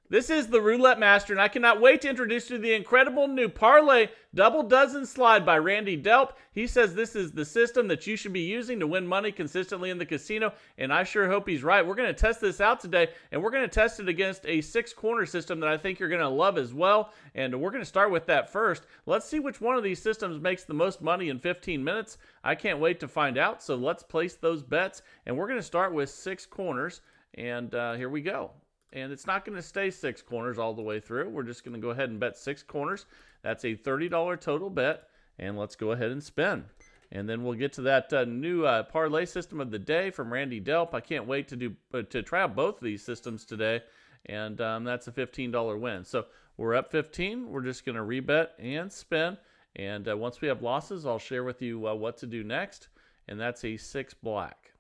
This is the Roulette Master, and I cannot wait to introduce you to the incredible new Parlay Double Dozen Slide by Randy Delp. He says this is the system that you should be using to win money consistently in the casino, and I sure hope he's right. We're going to test this out today, and we're going to test it against a six-corner system that I think you're going to love as well, and we're going to start with that first. Let's see which one of these systems makes the most money in 15 minutes. I can't wait to find out, so let's place those bets, and we're going to start with six corners, and here we go. And it's not going to stay six corners all the way through. We're just going to go ahead and bet six corners. That's a $30 total bet. And let's go ahead and spin. And then we'll get to that new parlay system of the day from Randy Delp. I can't wait to try out both of these systems today. And that's a $15 win. So we're up 15. We're just going to rebet and spin. And once we have losses, I'll share with you what to do next. And that's a 6 black.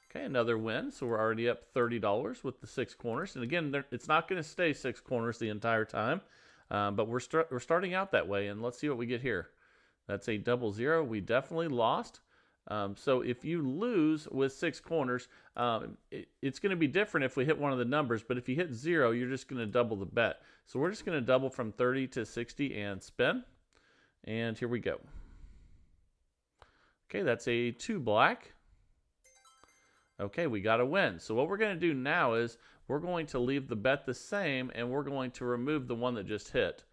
Okay, another win. So we're already up $30 with the six corners. And again, it's not going to stay six corners the entire time, but we're starting out that way. And let's see what we get here. That's a 00. We definitely lost. So if you lose with six corners, it's going to be different if we hit one of the numbers. But if you hit 0, you're just going to double the bet. So we're just going to double from 30 to 60 and spin. And here we go. Okay, that's a 2 black. Okay, we got a win. So what we're going to do now is we're going to leave the bet the same, and we're going to remove the one that just hit,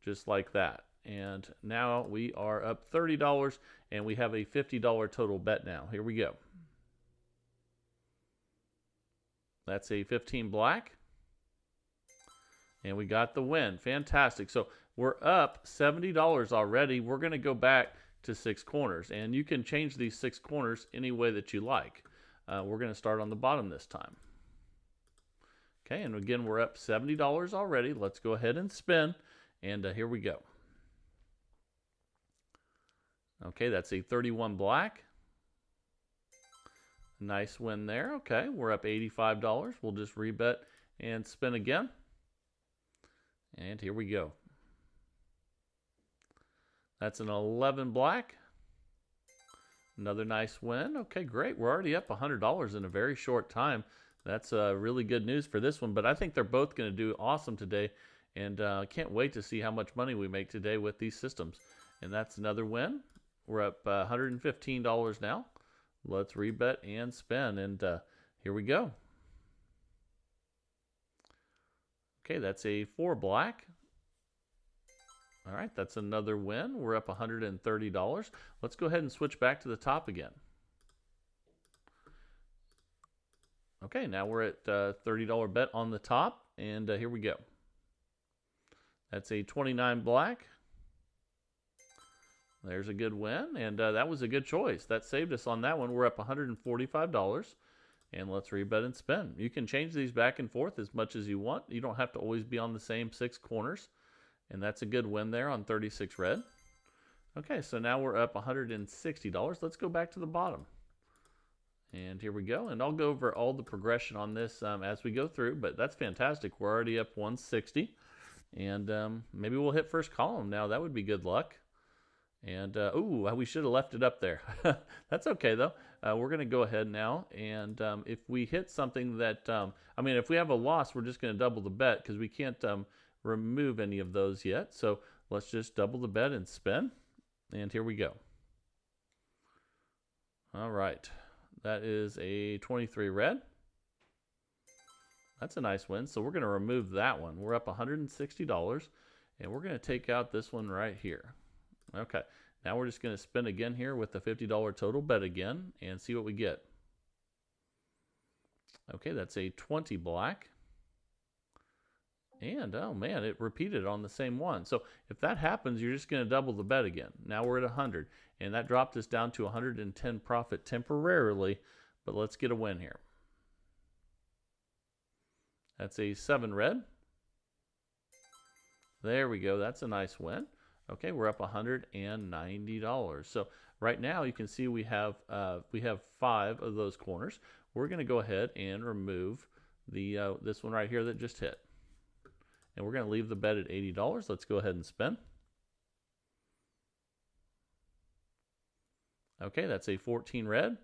just like that. And now we are up $30, and we have a $50 total bet now. Here we go. That's a 15 black. And we got the win. Fantastic. So we're up $70 already. We're going to go back to six corners, and you can change these six corners any way that you like. We're going to start on the bottom this time. Okay, and again, we're up $70 already. Let's go ahead and spin, and here we go. Okay, that's a 31 black. Nice win there. Okay, we're up $85. We'll just rebet and spin again. And here we go. That's an 11 black. Another nice win. Okay, great. We're already up $100 in a very short time. That's really good news for this one. But I think they're both going to do awesome today. And I can't wait to see how much money we make today with these systems. And that's another win. We're up $115 now. Let's rebet and spin. And here we go. Okay, that's a 4 black. All right, that's another win. We're up $130. Let's go ahead and switch back to the top again. Okay, now we're at $30 bet on the top, and here we go. That's a 29 black. There's a good win, and that was a good choice. That saved us on that one. We're up $145, and let's rebet and spin. You can change these back and forth as much as you want. You don't have to always be on the same six corners. And that's a good win there on 36 red. Okay, so now we're up $160. Let's go back to the bottom. And here we go. And I'll go over all the progression on this as we go through, but that's fantastic. We're already up 160. And maybe we'll hit first column now. That would be good luck. And, ooh, we should have left it up there. That's okay, though. We're going to go ahead now. And if we hit something that, if we have a loss, we're just going to double the bet because we can't remove any of those yet. So let's just double the bet and spin. And here we go. All right. That is a 23 red. That's a nice win. So we're going to remove that one. We're up $160. And we're going to take out this one right here. Okay. Now we're just going to spin again here with the $50 total bet again and see what we get. Okay, that's a 20 black. And, oh man, it repeated on the same one. So if that happens, you're just going to double the bet again. Now we're at 100. And that dropped us down to 110 profit temporarily. But let's get a win here. That's a 7 red. There we go. That's a nice win. Okay, we're up $190. So right now you can see we have 5 of those corners. We're going to go ahead and remove the this one right here that just hit. And we're going to leave the bet at $80. Let's go ahead and spin. Okay, that's a 14 red.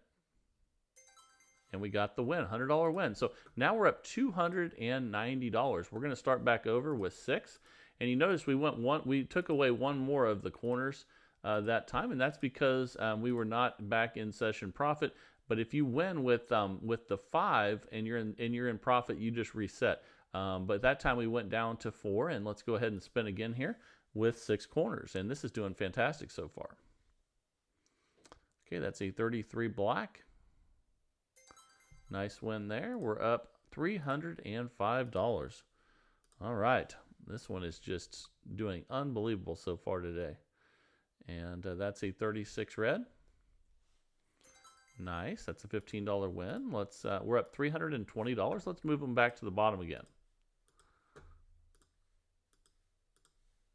And we got the win, $100 win. So now we're up $290. We're going to start back over with 6. And you notice we took away one more of the corners that time, and that's because we were not back in session profit. But if you win with the 5 and you're in profit, you just reset. But that time we went down to 4, and let's go ahead and spin again here with 6 corners, and this is doing fantastic so far. Okay, that's a 33 black. Nice win there. We're up $305. All right, this one is just doing unbelievable so far today. And that's a 36 red. Nice, that's a $15 win. We're up $320. Let's move them back to the bottom again.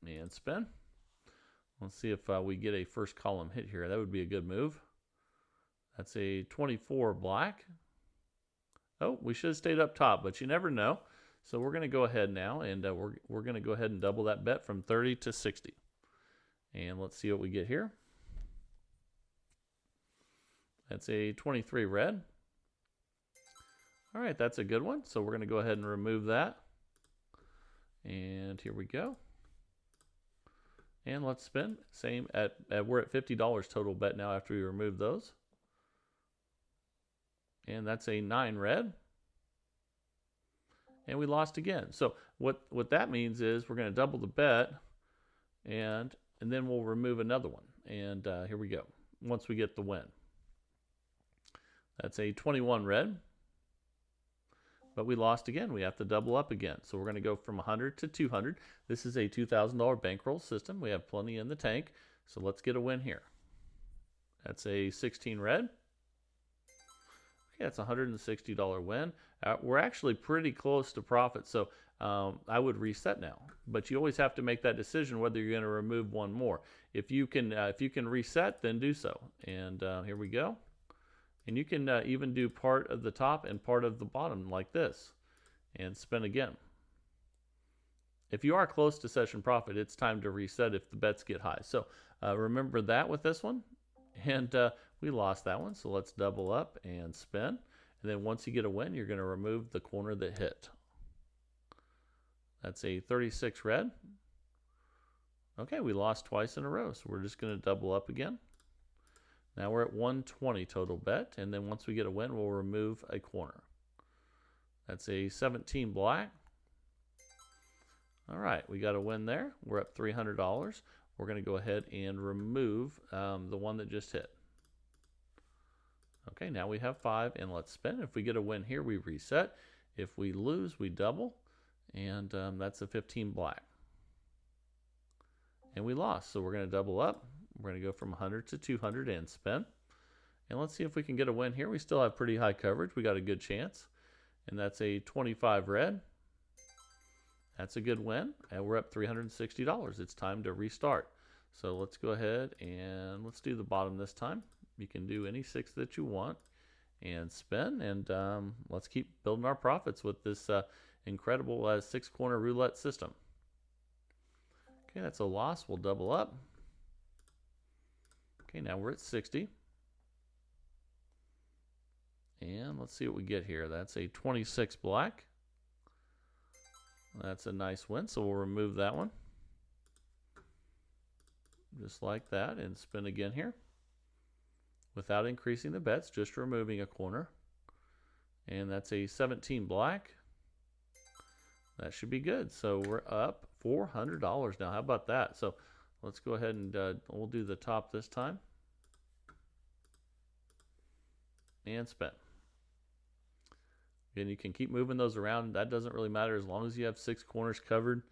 And spin. Let's see if we get a first column hit here. That would be a good move. That's a 24 black. Oh, we should have stayed up top, but you never know. So we're going to go ahead now, and we're going to go ahead and double that bet from 30 to 60. And let's see what we get here. That's a 23 red. All right, that's a good one. So we're going to go ahead and remove that. And here we go. And let's spin. Same we're at $50 total bet now after we remove those. And that's a 9 red. And we lost again. So what that means is we're going to double the bet, and then we'll remove another one. And here we go. Once we get the win. That's a 21 red. But we lost again. We have to double up again. So we're going to go from 100 to 200. This is a $2,000 bankroll system. We have plenty in the tank. So let's get a win here. That's a 16 red. Okay, that's a $160 win. We're actually pretty close to profit. So I would reset now. But you always have to make that decision whether you're going to remove one more. If you can reset, then do so. And here we go. And you can even do part of the top and part of the bottom like this and spin again. If you are close to session profit, it's time to reset if the bets get high. So remember that with this one. And we lost that one, so let's double up and spin. And then once you get a win, you're going to remove the corner that hit. That's a 36 red. Okay, we lost twice in a row, so we're just going to double up again. Now we're at 120 total bet, and then once we get a win, we'll remove a corner. That's a 17 black. All right, we got a win there. We're up $300. We're going to go ahead and remove the one that just hit. Okay, now we have 5, and let's spin. If we get a win here, we reset. If we lose, we double, and that's a 15 black. And we lost, so we're going to double up. We're going to go from 100 to 200 and spin. And let's see if we can get a win here. We still have pretty high coverage. We got a good chance. And that's a 25 red. That's a good win. And we're up $360. It's time to restart. So let's go ahead and let's do the bottom this time. You can do any 6 that you want and spin. And let's keep building our profits with this incredible 6-corner roulette system. Okay, that's a loss. We'll double up. Okay, now we're at 60. And let's see what we get here. That's a 26 black. That's a nice win, so we'll remove that one. Just like that, and spin again here. Without increasing the bets, just removing a corner. And that's a 17 black. That should be good. So we're up $400 now. How about that? So let's go ahead and we'll do the top this time. And spin. And you can keep moving those around. That doesn't really matter as long as you have 6 corners covered.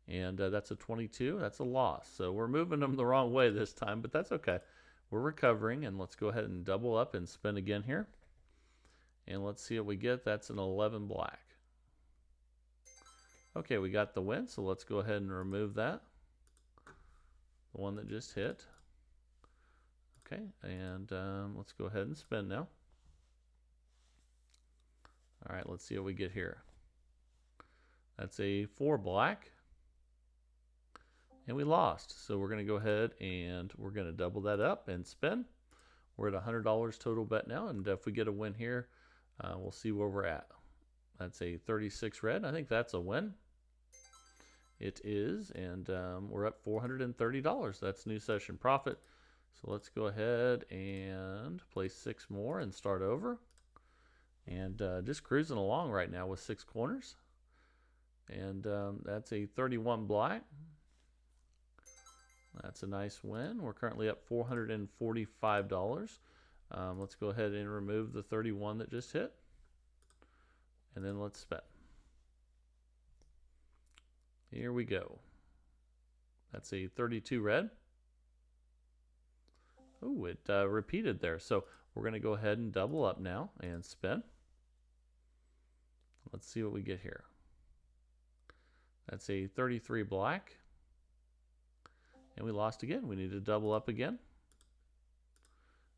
And that's a 22. That's a loss. So we're moving them the wrong way this time, but that's okay. We're recovering, and let's go ahead and double up and spin again here. And let's see what we get. That's an 11 black. Okay, we got the win, so let's go ahead and remove that. The one that just hit. Okay, and let's go ahead and spin now. All right, let's see what we get here. That's a 4 black. And we lost. So we're going to go ahead and we're going to double that up and spin. We're at $100 total bet now. And if we get a win here, We'll see where we're at. That's a 36 red. I think that's a win. It is, and we're up $430. That's new session profit. So let's go ahead and place 6 more and start over. And just cruising along right now with 6 corners. And that's a 31 black. That's a nice win. We're currently up $445. Let's go ahead and remove the 31 that just hit. And then let's spend. Here we go. That's a 32 red. Oh, it repeated there. So we're going to go ahead and double up now and spin. Let's see what we get here. That's a 33 black. And we lost again. We need to double up again.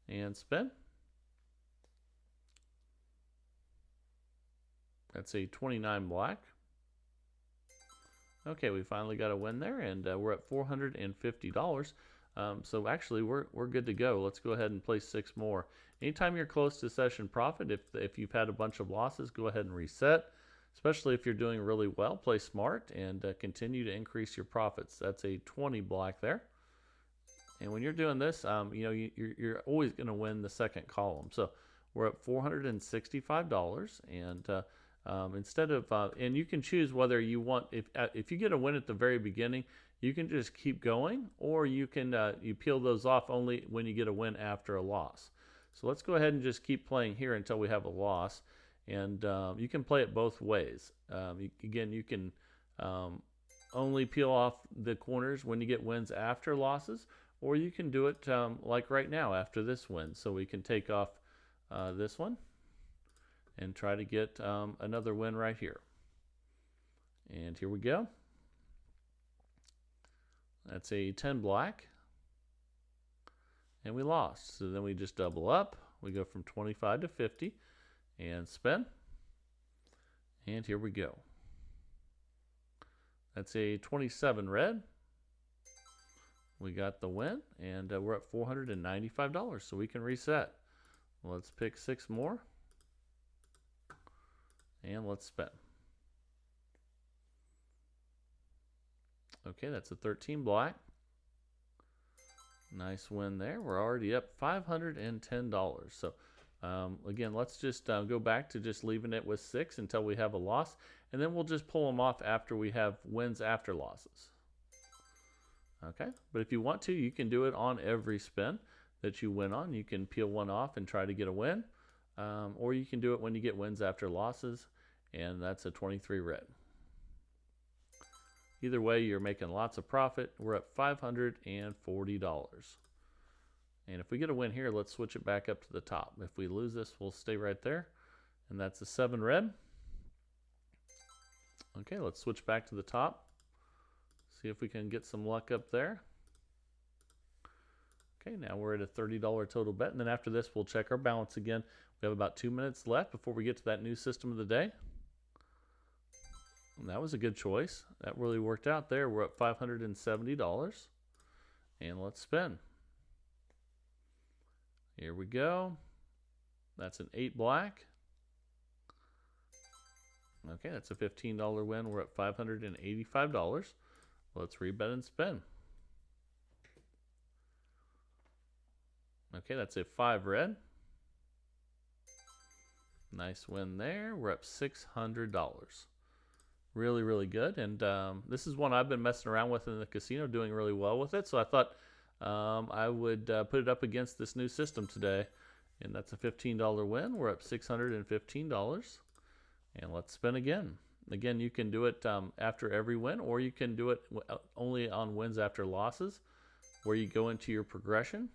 And spin. That's a 29 black. Okay, we finally got a win there, and we're at $450. So actually, we're good to go. Let's go ahead and place 6 more. Anytime you're close to session profit, if you've had a bunch of losses, go ahead and reset. Especially if you're doing really well, play smart and continue to increase your profits. That's a 20 black there. And when you're doing this, you're always going to win the second column. So we're at $465, and instead of and you can choose whether you want, if you get a win at the very beginning, you can just keep going, or you can you peel those off only when you get a win after a loss. So let's go ahead and just keep playing here until we have a loss. And you can play it both ways. Again, you can only peel off the corners when you get wins after losses, or you can do it like right now after this win. So we can take off this one and try to get another win right here. And here we go. That's a 10 black. And we lost. So then we just double up. We go from 25 to 50. And spin. And here we go. That's a 27 red. We got the win, and we're at $495, so we can reset. Let's pick 6 more. And let's spin. Okay, that's a 13 black. Nice win there. We're already up $510. So again, let's just go back to just leaving it with 6 until we have a loss, and then we'll just pull them off after we have wins after losses. Okay, but if you want to, you can do it on every spin that you win on. You can peel one off and try to get a win, or you can do it when you get wins after losses, and that's a 23 red. Either way, you're making lots of profit. We're at $540. And if we get a win here, let's switch it back up to the top. If we lose this, we'll stay right there. And that's a 7 red. Okay, let's switch back to the top. See if we can get some luck up there. Okay, now we're at a $30 total bet. And then after this, we'll check our balance again. We have about 2 minutes left before we get to that new system of the day. And that was a good choice. That really worked out there. We're at $570. And let's spin. Here we go. That's an 8 black. Okay, that's a $15 win. We're at $585. Let's rebet and spin. Okay, that's a 5 red. Nice win there. We're up $600. Really, really good. And this is one I've been messing around with in the casino, doing really well with it. So I thought I would put it up against this new system today. And that's a $15 win. We're up $615. And let's spin again. Again, you can do it after every win, or you can do it only on wins after losses, where you go into your progression.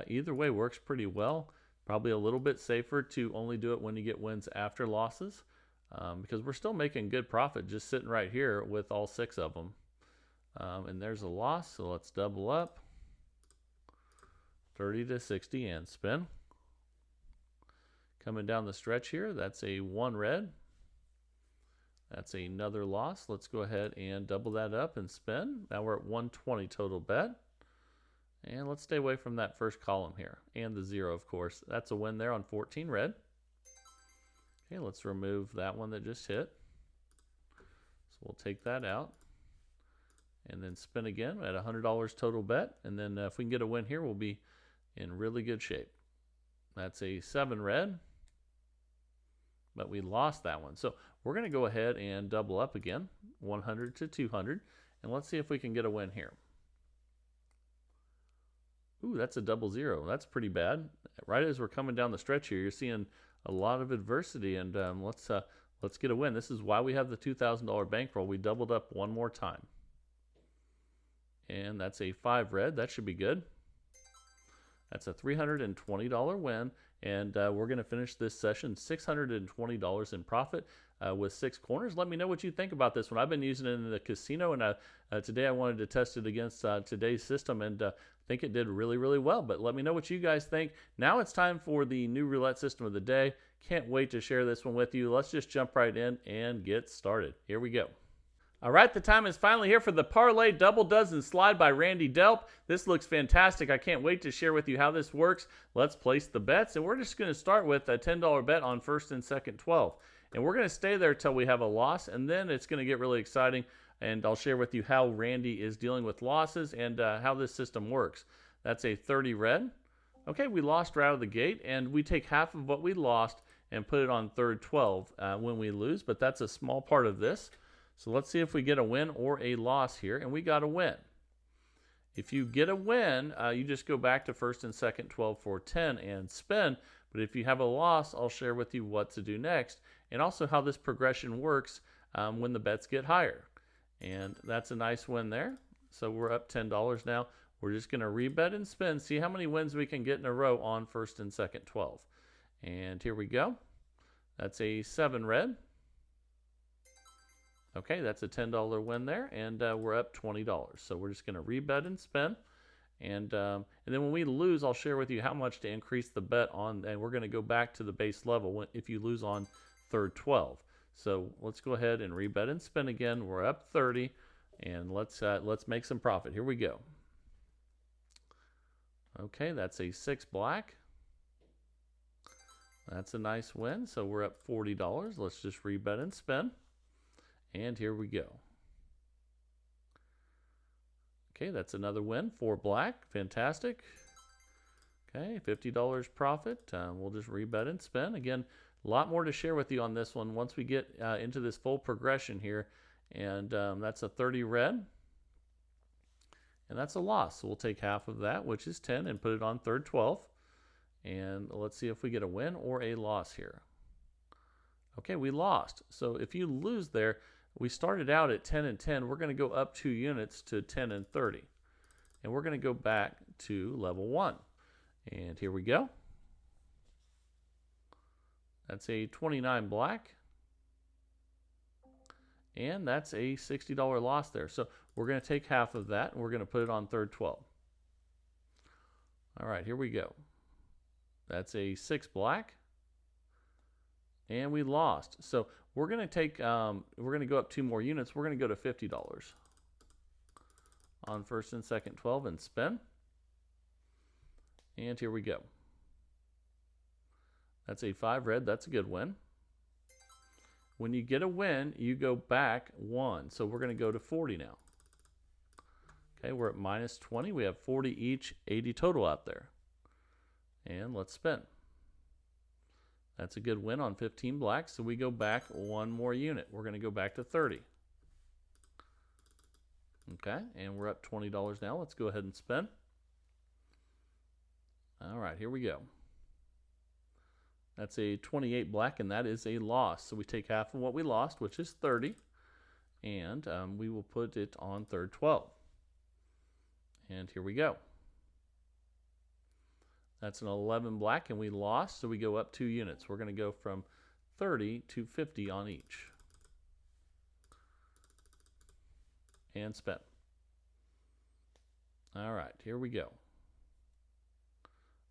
Either way works pretty well. Probably a little bit safer to only do it when you get wins after losses, because we're still making good profit just sitting right here with all 6 of them. And there's a loss, so let's double up. 30 to 60 and spin. Coming down the stretch here, that's a 1 red. That's another loss. Let's go ahead and double that up and spin. Now we're at 120 total bet. And let's stay away from that first column here. And the 0, of course. That's a win there on 14 red. Okay, let's remove that one that just hit. So we'll take that out. And then spin again at $100 total bet. And then if we can get a win here, we'll be in really good shape. That's a 7 red. But we lost that one. So we're going to go ahead and double up again, 100 to 200. And let's see if we can get a win here. Ooh, that's a 00. That's pretty bad. Right as we're coming down the stretch here, you're seeing a lot of adversity. And let's get a win. This is why we have the $2,000 bankroll. We doubled up one more time. And that's a 5 red. That should be good. That's a $320 win. And we're going to finish this session $620 in profit with 6 corners. Let me know what you think about this one. I've been using it in the casino, and today I wanted to test it against today's system, and I think it did really, really well. But let me know what you guys think. Now it's time for the new roulette system of the day. Can't wait to share this one with you. Let's just jump right in and get started. Here we go. All right, the time is finally here for the Parlay Double Dozen Slide by Randy Delp. This looks fantastic. I can't wait to share with you how this works. Let's place the bets, and we're just going to start with a $10 bet on first and second 12. And we're going to stay there till we have a loss, and then it's going to get really exciting, and I'll share with you how Randy is dealing with losses and how this system works. That's a 30 red. Okay, we lost right out of the gate, and we take half of what we lost and put it on third 12 when we lose, but that's a small part of this. So let's see if we get a win or a loss here, and we got a win. If you get a win, you just go back to first and second 12 for 10 and spin. But if you have a loss, I'll share with you what to do next and also how this progression works when the bets get higher. And that's a nice win there. So we're up $10 now. We're just going to rebet and spin, see how many wins we can get in a row on first and second 12. And here we go. That's a 7 red. Okay, that's a $10 win there, and we're up $20. So we're just going to rebet and spin, and then when we lose, I'll share with you how much to increase the bet on, and we're going to go back to the base level if you lose on third 12. So let's go ahead and rebet and spin again. We're up 30, and let's make some profit. Here we go. Okay, that's a 6 black. That's a nice win. So we're up $40. Let's just rebet and spin. And here we go. Okay, that's another win. 4 black. Fantastic. Okay, $50 profit. We'll just rebet and spin. Again, a lot more to share with you on this one once we get into this full progression here. And that's a 30 red. And that's a loss. So we'll take half of that, which is 10, and put it on third 12. And let's see if we get a win or a loss here. Okay, we lost. So if you lose there, we started out at 10 and 10. We're going to go up 2 units to 10 and 30. And we're going to go back to level 1. And here we go. That's a 29 black. And that's a $60 loss there. So we're going to take half of that, and we're going to put it on third 12. All right, here we go. That's a 6 black. And we lost. So we're going to take, we're going to go up 2 more units. We're going to go to $50 on first and second 12 and spin. And here we go. That's a 5 red. That's a good win. When you get a win, you go back 1. So we're going to go to 40 now. Okay, we're at minus 20. We have 40 each, 80 total out there. And let's spin. That's a good win on 15 black, so we go back 1 more unit. We're going to go back to 30. Okay, and we're up $20 now. Let's go ahead and spin. All right, here we go. That's a 28 black, and that is a loss. So we take half of what we lost, which is 30, and we will put it on third 12. And here we go. That's an 11 black, and we lost, so we go up 2 units. We're going to go from 30 to 50 on each. And spin. All right, here we go.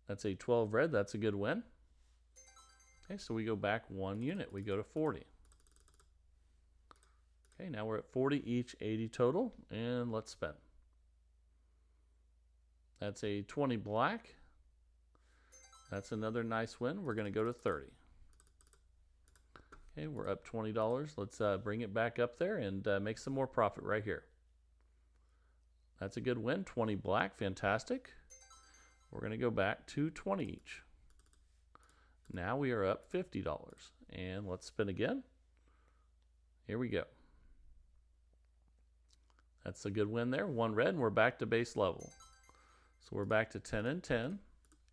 That's a 12 red. That's a good win. Okay, so we go back 1 unit. We go to 40. Okay, now we're at 40 each, 80 total, and let's spin. That's a 20 black. That's another nice win. We're going to go to 30. Okay, we're up $20. Let's bring it back up there and make some more profit right here. That's a good win. 20 black, fantastic. We're going to go back to 20 each. Now we are up $50. And let's spin again. Here we go. That's a good win there. One red, and we're back to base level. So we're back to 10 and 10.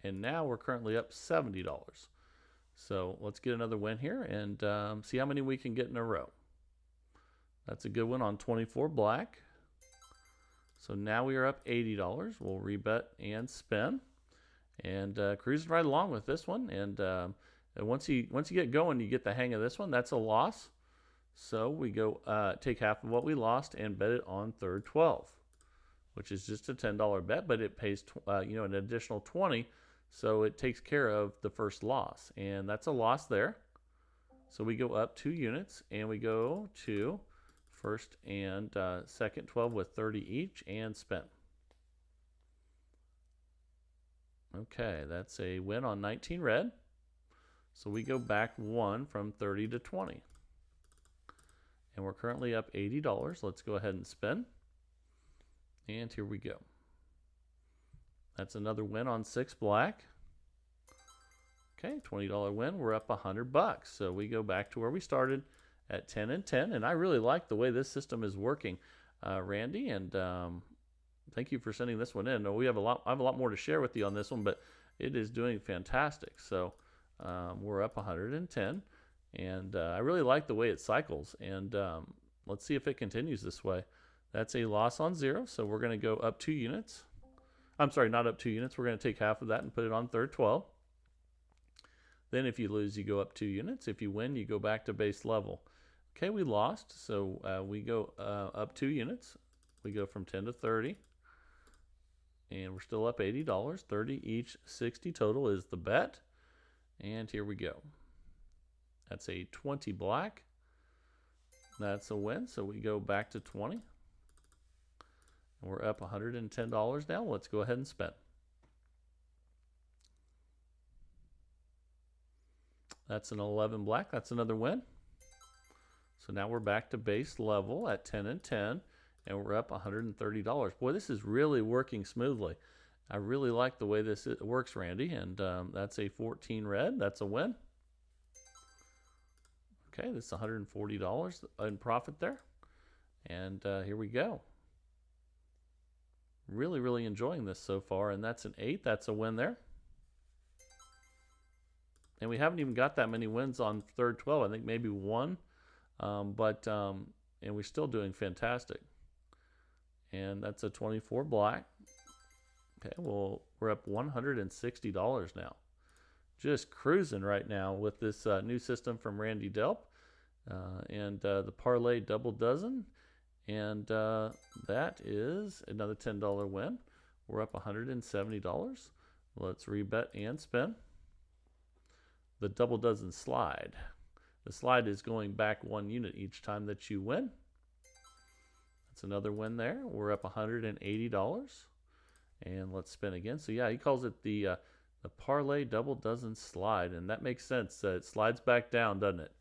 And now we're currently up $70. So let's get another win here and see how many we can get in a row. That's a good one on 24 black. So now we are up $80. We'll rebet and spin. And cruising right along with this one. And once you get going, you get the hang of this one. That's a loss. So we go take half of what we lost and bet it on third 12, which is just a $10 bet, but it pays an additional 20, so it takes care of the first loss, and that's a loss there. So we go up 2 units, and we go to first and second 12 with 30 each and spin. Okay, that's a win on 19 red. So we go back 1 from 30 to 20. And we're currently up $80. Let's go ahead and spin. And here we go. That's another win on 6 black. Okay, $20 win. We're up $100. So we go back to where we started at 10 and 10. And I really like the way this system is working, Randy. And thank you for sending this one in. I have a lot more to share with you on this one, but it is doing fantastic. So we're up 110. And I really like the way it cycles. And let's see if it continues this way. That's a loss on 0. So we're going to go up 2 units. I'm sorry, not up 2 units. We're going to take half of that and put it on third 12. Then if you lose, you go up 2 units. If you win, you go back to base level. Okay, we lost. So we go up 2 units. We go from 10 to 30. And we're still up $80. 30 each, 60 total is the bet. And here we go. That's a 20 black. That's a win. So we go back to 20. And we're up $110 now. Let's go ahead and spend. That's an 11 black. That's another win. So now we're back to base level at 10 and 10. And we're up $130. Boy, this is really working smoothly. I really like the way this works, Randy. And that's a 14 red. That's a win. Okay, that's $140 in profit there. And here we go. Really, really enjoying this so far. And that's an 8. That's a win there. And we haven't even got that many wins on third 12. I think maybe 1. And we're still doing fantastic. And that's a 24 black. Okay, well, we're up $160 now. Just cruising right now with this new system from Randy Delp. And the Parlay double dozen. And that is another $10 win. We're up $170. Let's rebet and spin. The double dozen slide. The slide is going back 1 unit each time that you win. That's another win there. We're up $180. And let's spin again. So yeah, he calls it the Parlay double dozen slide, and that makes sense. It slides back down, doesn't it?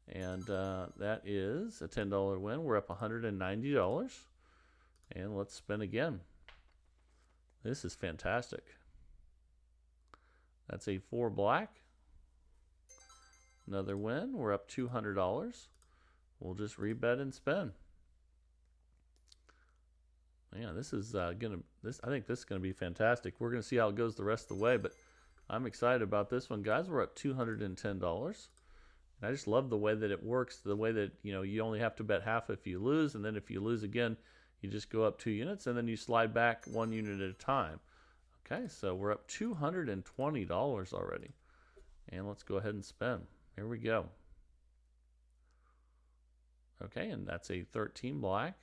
And that is a $10 win. We're up $190. And let's spin again. This is fantastic. That's a 4 black. Another win. We're up $200. We'll just rebet and spin. Yeah, this is I think this is gonna be fantastic. We're gonna see how it goes the rest of the way, but I'm excited about this one, guys. We're up $210. And I just love the way that it works. The way that you only have to bet half if you lose, and then if you lose again, you just go up 2 units, and then you slide back 1 unit at a time. Okay, so we're up $220 already, and let's go ahead and spin. Here we go. Okay, and that's a 13 black.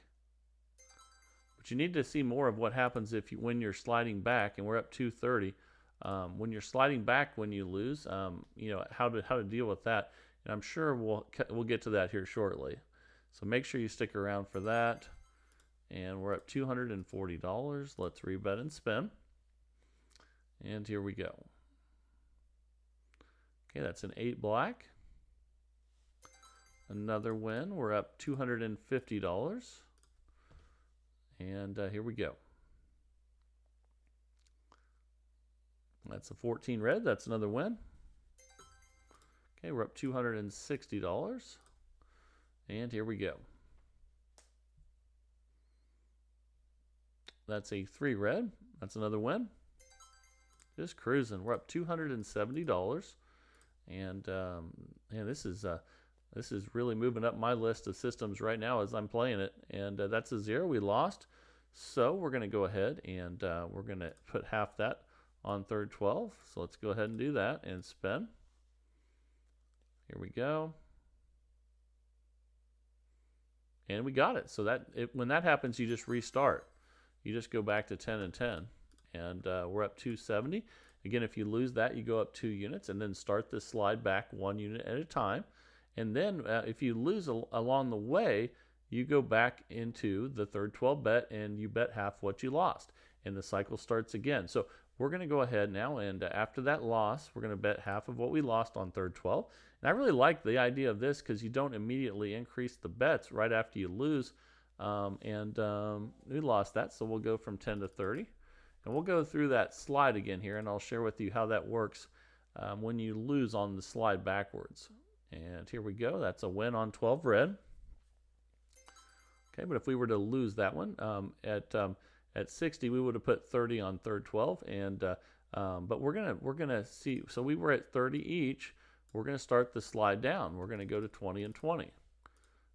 But you need to see more of what happens when you're sliding back, and we're up 230. When you're sliding back when you lose, how to deal with that. And I'm sure we'll get to that here shortly. So make sure you stick around for that. And we're up $240. Let's rebet and spin. And here we go. Okay, that's an 8 black. Another win. We're up $250. And here we go. That's a 14 red. That's another win. Okay, we're up $260. And here we go. That's a 3 red. That's another win. Just cruising. We're up $270. And this is really moving up my list of systems right now as I'm playing it. And that's a 0. We lost. So we're going to go ahead and we're going to put half that on third 12. So let's go ahead and do that and spin. Here we go. And we got it. So when that happens, you just restart. You just go back to 10 and 10. And we're up 270. Again, if you lose that, you go up 2 units and then start this slide back 1 unit at a time. And then if you lose along the way, you go back into the third 12 bet and you bet half what you lost. And the cycle starts again. So we're going to go ahead now, and after that loss, we're going to bet half of what we lost on third 12. And I really like the idea of this because you don't immediately increase the bets right after you lose. We lost that, so we'll go from 10 to 30. And we'll go through that slide again here, and I'll share with you how that works when you lose on the slide backwards. And here we go. That's a win on 12 red. Okay, but if we were to lose that one at 60, we would have put 30 on third 12. And but we're gonna see. So we were at 30 each. We're gonna start the slide down. We're gonna go to 20 and 20,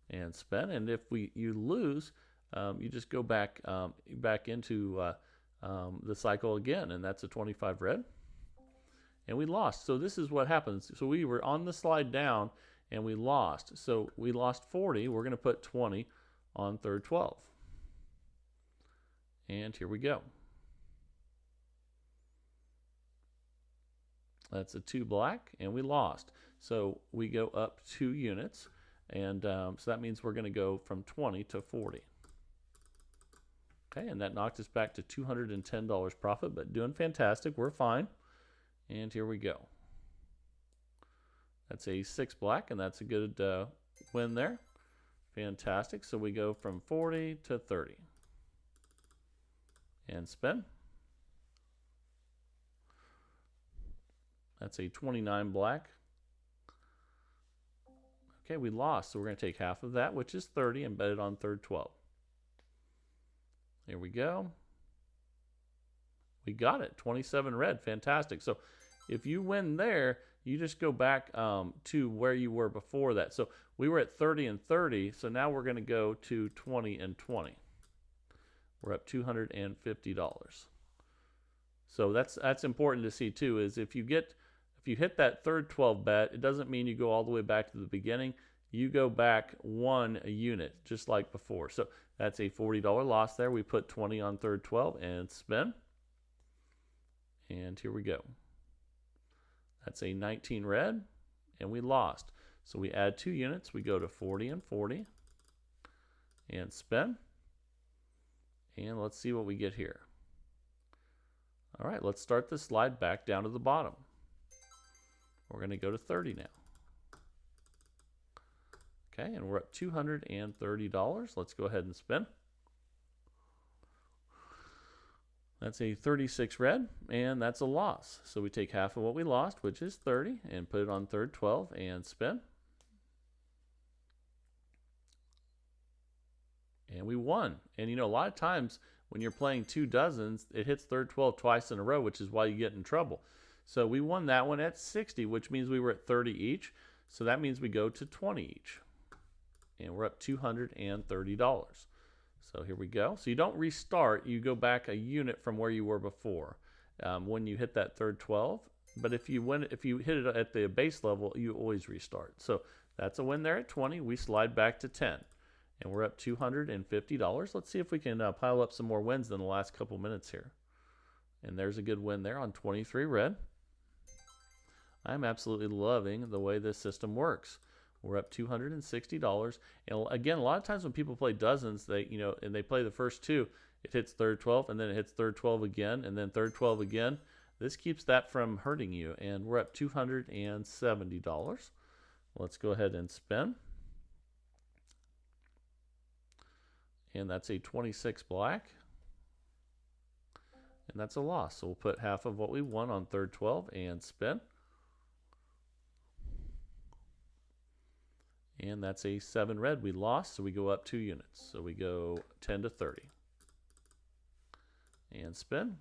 and spin. And if you lose, you just go back into the cycle again, and that's a 25 red. And we lost. So this is what happens. So we were on the slide down and we lost. So we lost 40. We're going to put 20 on third 12. And here we go. That's a 2 black, and we lost. So we go up 2 units, and so that means we're going to go from 20 to 40. Okay, and that knocked us back to $210 profit, but doing fantastic. We're fine. And here we go. That's a 6 black, and that's a good win there. Fantastic. So we go from 40 to 30. And spin. That's a 29 black. Okay, we lost, so we're going to take half of that, which is 30, and bet it on third 12. Here we go. We got it. 27 red. Fantastic. So if you win there, you just go back to where you were before that. So we were at 30 and 30. So now we're going to go to 20 and 20. We're up $250. So that's important to see too, is if you hit that third 12 bet, it doesn't mean you go all the way back to the beginning. You go back 1 unit, just like before. So that's a $40 loss there. We put 20 on third 12 and spin. And here we go. That's a 19 red, and we lost. So we add 2 units. We go to 40 and 40 and spin. And let's see what we get here. All right, let's start the slide back down to the bottom. We're going to go to 30 now. Okay, and we're at $230. Let's go ahead and spin. That's a 36 red, and that's a loss. So we take half of what we lost, which is 30, and put it on third 12 and spin. And we won. And you know, a lot of times when you're playing 2 dozens, it hits third 12 twice in a row, which is why you get in trouble. So we won that one at 60, which means we were at 30 each. So that means we go to 20 each. And we're up $230. So here we go. So you don't restart. You go back a unit from where you were before when you hit that third 12. But if you hit it at the base level, you always restart. So that's a win there at 20. We slide back to 10. And we're up $250. Let's see if we can pile up some more wins in the last couple minutes here. And there's a good win there on 23 red. I'm absolutely loving the way this system works. We're up $260. And again, a lot of times when people play dozens, and they play the first 2, it hits third 12, and then it hits third 12 again, and then third 12 again. This keeps that from hurting you. And we're up $270. Let's go ahead and spin. And that's a 26 black. And that's a loss. So we'll put half of what we won on third 12 and spin. And that's a 7 red. We lost, so we go up 2 units. So we go 10 to 30. And spin.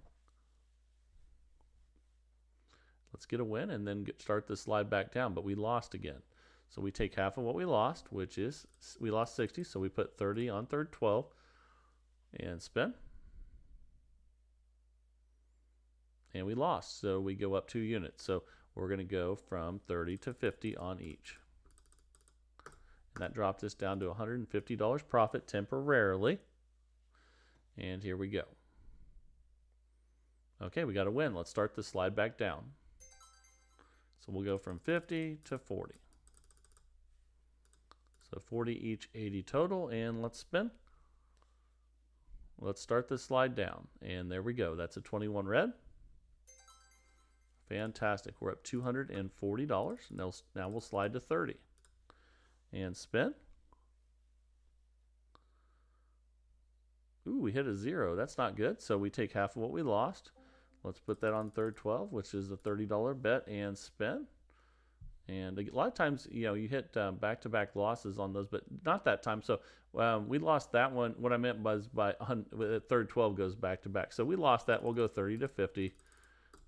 Let's get a win and then start the slide back down, but we lost again. So we take half of what we lost, which is, we lost 60, so we put 30 on third 12 and spin. And we lost, so we go up 2 units. So we're going to go from 30 to 50 on each. And that dropped us down to $150 profit temporarily. And here we go. Okay, we got a win. Let's start the slide back down. So we'll go from 50 to 40. So 40 each, 80 total, and let's spin. Let's start the slide down. And there we go. That's a 21 red. Fantastic. We're up $240. Now we'll slide to 30. And spin. Ooh, we hit a 0. That's not good. So we take half of what we lost. Let's put that on third 12, which is a $30 bet, and spin. And a lot of times, you know, you hit back-to-back losses on those, but not that time. So we lost that one. What I meant was by third 12 goes back-to-back. So we lost that. We'll go 30 to 50,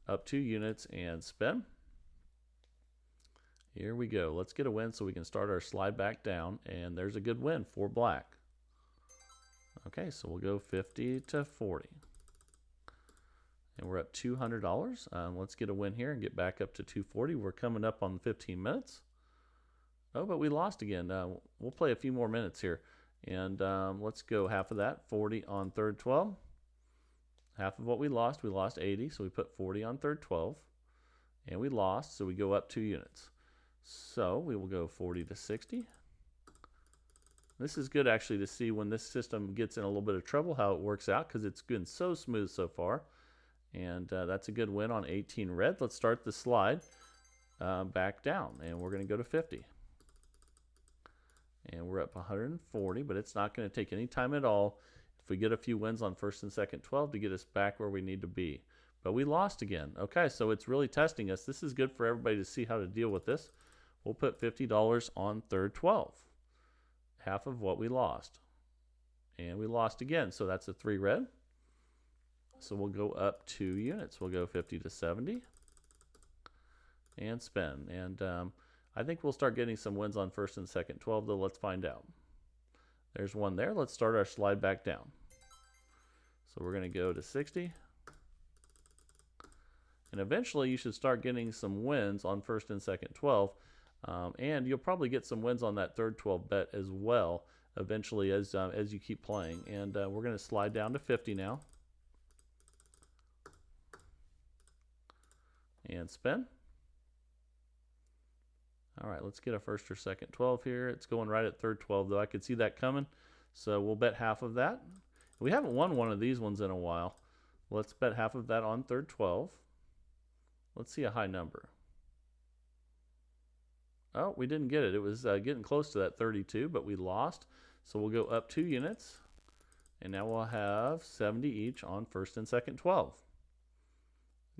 up 2 units, and spin. Here we go. Let's get a win so we can start our slide back down. And there's a good win for black. Okay, so we'll go 50 to 40. And we're up $200. Let's get a win here and get back up to 240. We're coming up on 15 minutes. Oh, but we lost again. We'll play a few more minutes here. And let's go half of that, 40 on third 12. Half of what we lost 80. So we put 40 on third 12. And we lost, so we go up 2 units. So we will go 40 to 60. This is good actually to see when this system gets in a little bit of trouble how it works out, because it's been so smooth so far. And that's a good win on 18 red. Let's start the slide back down, and we're going to go to 50. And we're up 140, but it's not going to take any time at all if we get a few wins on first and second 12 to get us back where we need to be. But we lost again. Okay, so it's really testing us. This is good for everybody to see how to deal with this. We'll put $50 on third 12, half of what we lost. And we lost again, so that's a 3 red. So we'll go up 2 units. We'll go 50 to 70 and spin. And I think we'll start getting some wins on first and second 12, though. Let's find out. There's one there. Let's start our slide back down. So we're going to go to 60. And eventually you should start getting some wins on first and second 12. And you'll probably get some wins on that third 12 bet as well eventually as you keep playing. And we're going to slide down to 50 now. And spin. All right, let's get a first or second 12 here. It's going right at third 12, though. I could see that coming. So we'll bet half of that. We haven't won one of these ones in a while. Let's bet half of that on third 12. Let's see a high number. Oh, we didn't get it. It was getting close to that 32, but we lost. So we'll go up 2 units. And now we'll have 70 each on first and second 12.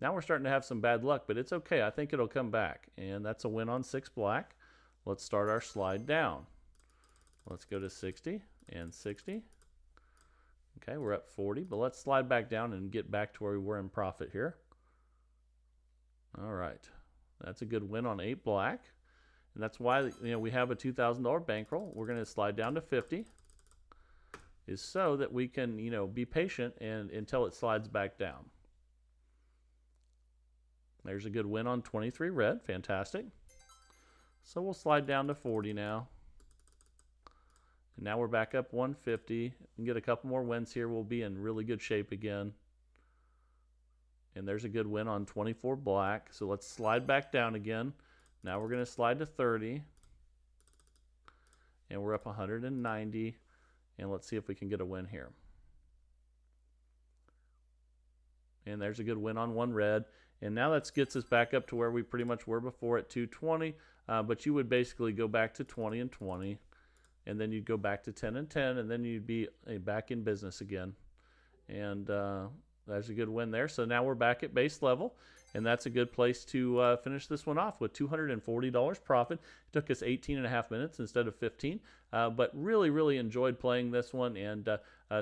Now we're starting to have some bad luck, but it's okay. I think it'll come back. And that's a win on 6 black. Let's start our slide down. Let's go to 60 and 60. Okay, we're up 40, but let's slide back down and get back to where we were in profit here. All right. That's a good win on 8 black. And that's why we have a $2,000 bankroll. We're going to slide down to 50. Is so that we can be patient and until it slides back down. There's a good win on 23 red. Fantastic. So we'll slide down to 40 now. And now we're back up 150. And get a couple more wins here. We'll be in really good shape again. And there's a good win on 24 black. So let's slide back down again. Now we're going to slide to 30. And we're up 190. And let's see if we can get a win here. And there's a good win on 1 red. And now that gets us back up to where we pretty much were before at 220. But you would basically go back to 20 and 20. and then you'd go back to 10 and 10, and then you'd be back in business again. And there's a good win there. So now we're back at base level, and that's a good place to finish this one off with $240 profit. It took us 18 and a half minutes instead of 15, but really enjoyed playing this one, and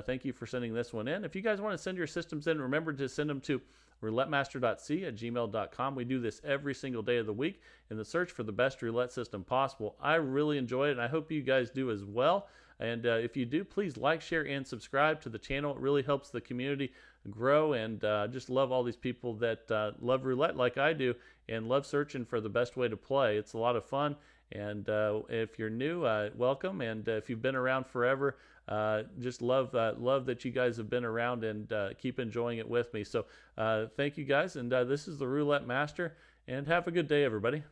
thank you for sending this one in. If you guys want to send your systems in, remember to send them to roulettemaster.c@gmail.com. We do this every single day of the week in the search for the best roulette system possible. I really enjoy it, and I hope you guys do as well. And if you do, please like, share, and subscribe to the channel. It really helps the community grow, and just love all these people that love roulette like I do and love searching for the best way to play. It's a lot of fun, and if you're new, welcome, and if you've been around forever, just love that you guys have been around and keep enjoying it with me. So thank you guys, and this is the Roulette Master, and have a good day, everybody.